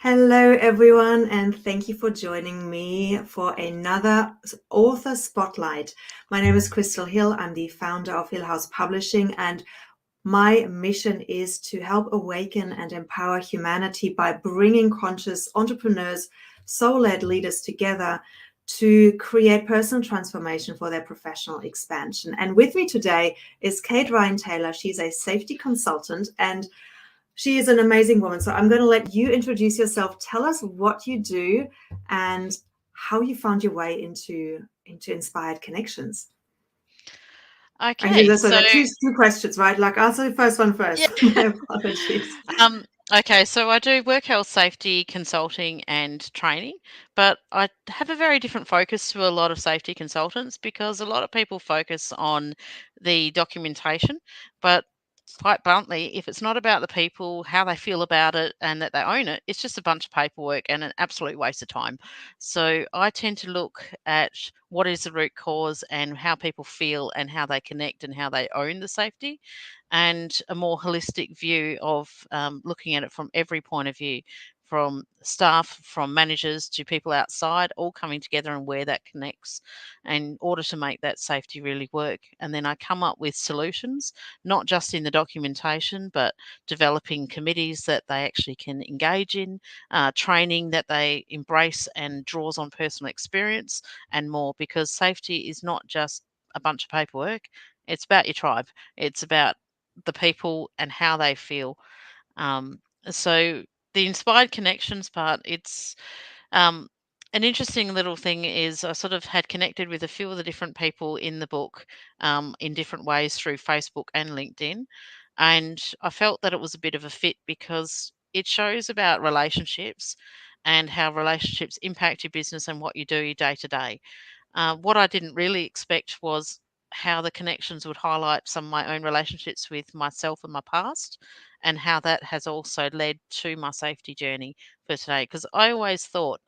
Hello, everyone, and thank you for joining me for another author spotlight. My name is Crystal Hill. I'm the founder of Hill House Publishing, and my mission is to help awaken and empower humanity by bringing conscious entrepreneurs, soul-led leaders together to create personal transformation for their professional expansion. And with me today is Kate Ryan Taylor. She's a safety consultant and she is an amazing woman. So I'm going to let you introduce yourself. Tell us what you do and how you found your way into Inspired Connections. Actually, Okay, there's so two questions, right? Like answer the first one first. yeah. My apologies. Um, okay, so I do work health safety consulting and training, but I have a very different focus to a lot of safety consultants because a lot of people focus on the documentation, but quite bluntly, if it's not about the people, how they feel about it, and that they own it, it's just a bunch of paperwork and an absolute waste of time. So I tend to look at what is the root cause and how people feel and how they connect and how they own the safety, and a more holistic view of looking at it from every point of view, from staff, from managers to people outside, all coming together and where that connects in order to make that safety really work. And then I come up with solutions, not just in the documentation, but developing committees that they actually can engage in, training that they embrace and draws on personal experience and more, because safety is not just a bunch of paperwork. It's about your tribe. It's about the people and how they feel. Um, so the inspired connections part, it's um, an interesting little thing is I sort of had connected with a few of the different people in the book in different ways through Facebook and LinkedIn. And I felt that it was a bit of a fit because it shows about relationships and how relationships impact your business and what you do day to day. What I didn't really expect was how the connections would highlight some of my own relationships with myself and my past, and how that has also led to my safety journey for today. Because I always thought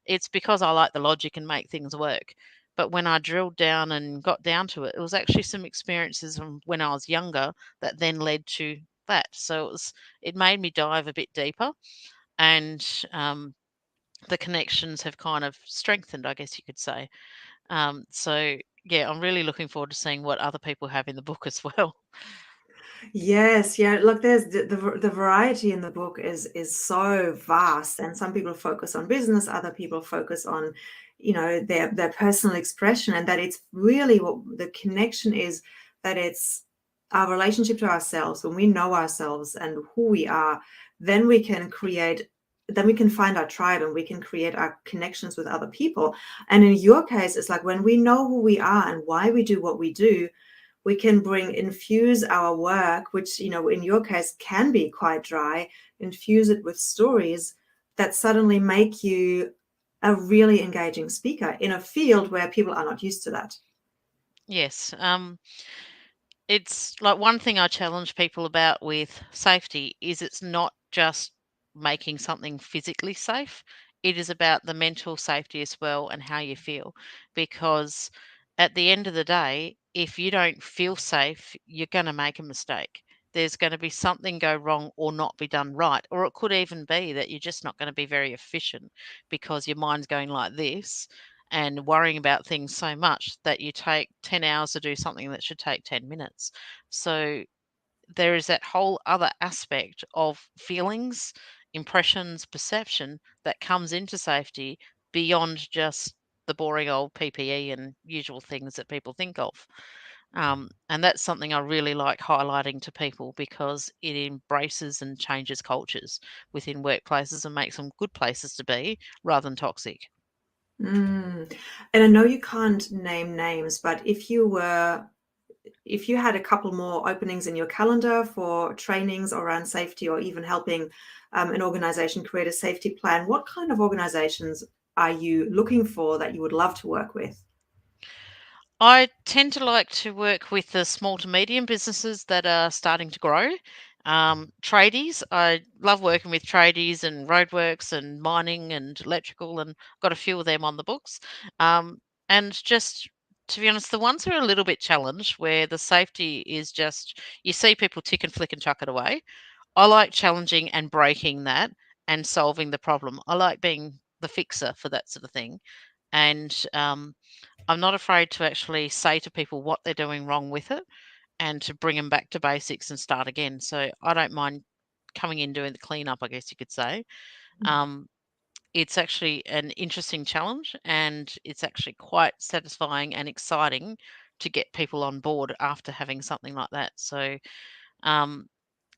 it's because I like the logic and make things work. But when I drilled down and got down to it, it was actually some experiences from when I was younger that then led to that. So it made me dive a bit deeper, and the connections have kind of strengthened, I guess you could say. So yeah, I'm really looking forward to seeing what other people have in the book as well. Yes, yeah. Look, there's the variety in the book is so vast, and some people focus on business, other people focus on, their personal expression, and that it's really what the connection is, that it's our relationship to ourselves. When we know ourselves and who we are, then we can create, then we can find our tribe and we can create our connections with other people. And in your case, it's like when we know who we are and why we do what we do, we can infuse our work, which, in your case can be quite dry, infuse it with stories that suddenly make you a really engaging speaker in a field where people are not used to that. Yes. It's like one thing I challenge people about with safety is it's not just making something physically safe. It is about the mental safety as well and how you feel. Because at the end of the day, if you don't feel safe, you're going to make a mistake. There's going to be something go wrong or not be done right. Or it could even be that you're just not going to be very efficient because your mind's going like this and worrying about things so much that you take 10 hours to do something that should take 10 minutes. So there is that whole other aspect of feelings, impressions, perception that comes into safety beyond just the boring old PPE and usual things that people think of. And that's something I really like highlighting to people because it embraces and changes cultures within workplaces and makes them good places to be rather than toxic. Mm. And I know you can't name names, but if you had a couple more openings in your calendar for trainings around safety or even helping an organization create a safety plan, what kind of organizations are you looking for that you would love to work with? I tend to like to work with the small to medium businesses that are starting to grow. Tradies, I love working with tradies and roadworks and mining and electrical, and got a few of them on the books. And just to be honest, the ones who are a little bit challenged, where the safety is just you see people tick and flick and chuck it away. I like challenging and breaking that and solving the problem. I like being the fixer for that sort of thing. And I'm not afraid to actually say to people what they're doing wrong with it and to bring them back to basics and start again. So I don't mind coming in doing the cleanup, I guess you could say. Um, it's actually an interesting challenge, and it's actually quite satisfying and exciting to get people on board after having something like that. So, um,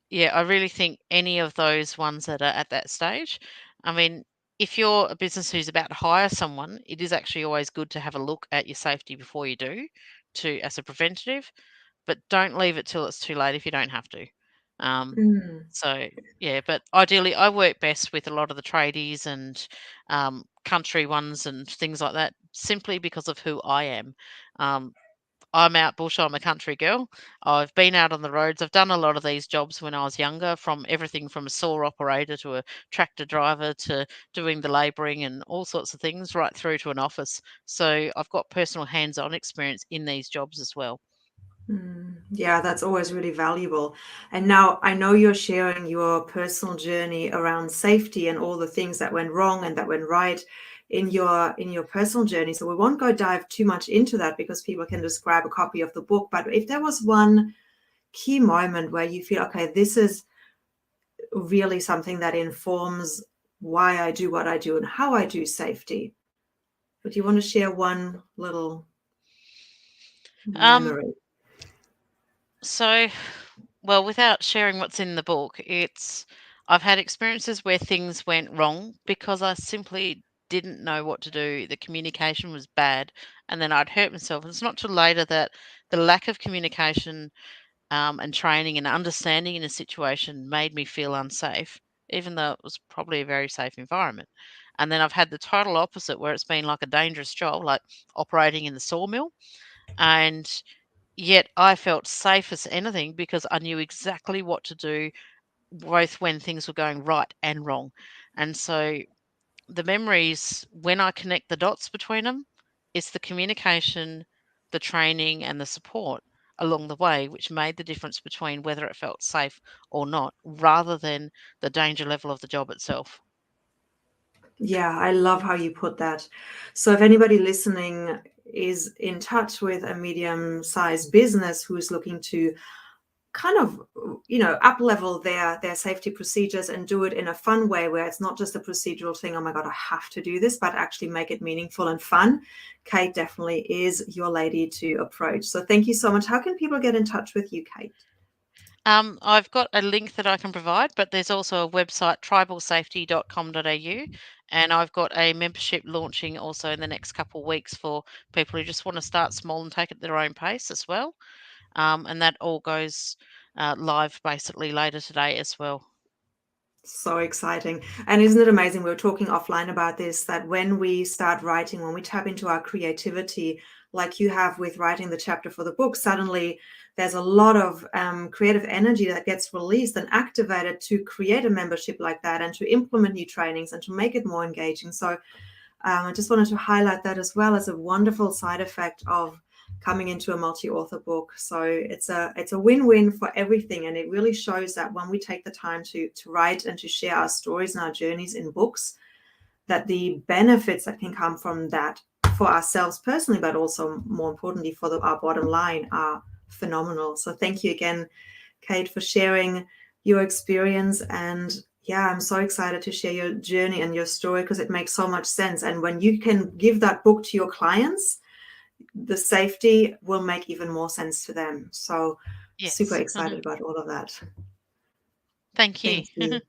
yeah, I really think any of those ones that are at that stage, I mean, if you're a business who's about to hire someone, it is actually always good to have a look at your safety before you do, to as a preventative, but don't leave it till it's too late if you don't have to. Um, Mm. so yeah, but ideally, I work best with a lot of the tradies and country ones and things like that, simply because of who I am. Um, I'm out bush. I'm a country girl. I've been out on the roads. I've done a lot of these jobs when I was younger, from everything from a saw operator to a tractor driver to doing the labouring and all sorts of things, right through to an office. So I've got personal hands-on experience in these jobs as well. Yeah, that's always really valuable. And now I know you're sharing your personal journey around safety and all the things that went wrong and that went right in your personal journey. So we won't go dive too much into that because people can just grab a copy of the book. But if there was one key moment where you feel, okay, this is really something that informs why I do what I do and how I do safety, would you want to share one little Um, memory? so, well, without sharing what's in the book, I've had experiences where things went wrong because I simply didn't know what to do. The communication was bad, and then I'd hurt myself. And it's not till later that the lack of communication and training and understanding in a situation made me feel unsafe, even though it was probably a very safe environment. And then I've had the total opposite, where it's been like a dangerous job, like operating in the sawmill. And yet I felt safe as anything because I knew exactly what to do, both when things were going right and wrong. And so the memories, when I connect the dots between them, it's the communication, the training, and the support along the way, which made the difference between whether it felt safe or not, rather than the danger level of the job itself. Yeah, I love how you put that. So if anybody listening is in touch with a medium-sized business who's looking to kind of, up level their safety procedures and do it in a fun way where it's not just a procedural thing, oh my God, I have to do this, but actually make it meaningful and fun, Kate definitely is your lady to approach. So thank you so much. How can people get in touch with you, Kate? I've got a link that I can provide, but there's also a website, tribalsafety.com.au, and I've got a membership launching also in the next couple of weeks for people who just want to start small and take it at their own pace as well. And that all goes live basically later today as well. So exciting. And isn't it amazing? We were talking offline about this, that when we start writing, when we tap into our creativity, like you have with writing the chapter for the book, suddenly there's a lot of creative energy that gets released and activated to create a membership like that and to implement new trainings and to make it more engaging. So I just wanted to highlight that as well as a wonderful side effect of coming into a multi-author book. So it's a win-win for everything, and it really shows that when we take the time to write and to share our stories and our journeys in books, that the benefits that can come from that for ourselves personally, but also more importantly for our bottom line, are phenomenal. So thank you again, Kate, for sharing your experience. And yeah, I'm so excited to share your journey and your story because it makes so much sense. And when you can give that book to your clients, the safety will make even more sense to them. So super Yes. excited about all of that. Thank you. Thank you.